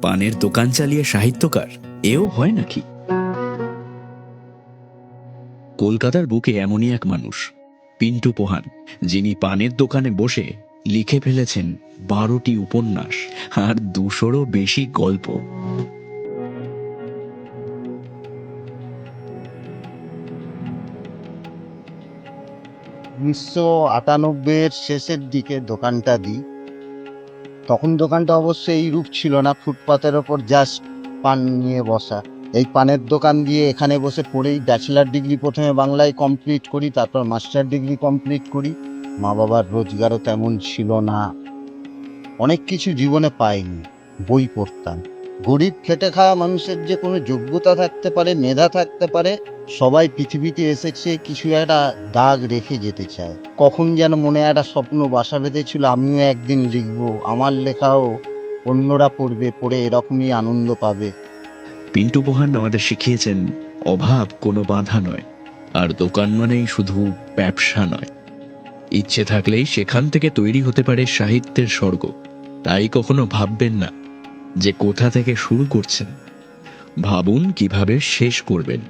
পানের দোকান চালিয়ে সাহিত্যকার, এও হয় নাকি? কলকাতার বুকে এমনই এক মানুষ, পিন্টু পোহান, যিনি পানের দোকানে বসে লিখে ফেলেছেন 12টি উপন্যাস আর 200-রও বেশি গল্প। 1998-এর শেষের দিকে দোকানটা দিই। তখন দোকানটা অবশ্য এই রূপ ছিল না, ফুটপাতের ওপর জাস্ট পান নিয়ে বসা। এই পানের দোকান দিয়ে এখানে বসে পড়েই ব্যাচেলার ডিগ্রি প্রথমে বাংলায় কমপ্লিট করি, তারপর মাস্টার ডিগ্রি কমপ্লিট করি। মা বাবার রোজগারও তেমন ছিল না, অনেক কিছু জীবনে পাইনি। বই পড়তাম। গরিব খেটে খাওয়া মানুষের যে কোনো যোগ্যতা থাকতে পারে, মেধা থাকতে পারে, সবাই পৃথিবীতে এসেছে কিছু একটা দাগ রেখে যেতে চায়। কখন যেন মনে একটা স্বপ্ন বাসা বেঁধেছিল, আমিও একদিন লিখবো, আমার লেখাও অন্যরা পড়বে, পড়ে এরকমই আনন্দ পাবে। পিন্টু পোহান আমাদের শিখিয়েছেন অভাব কোনো বাধা নয়, আর দোকান মানেই শুধু ব্যবসা নয়। ইচ্ছে থাকলেই সেখান থেকে তৈরি হতে পারে সাহিত্যের স্বর্গ। তাই কখনো ভাববেন না যে কোথা থেকে শুরু করছেন, ভাবুন কিভাবে শেষ করবেন।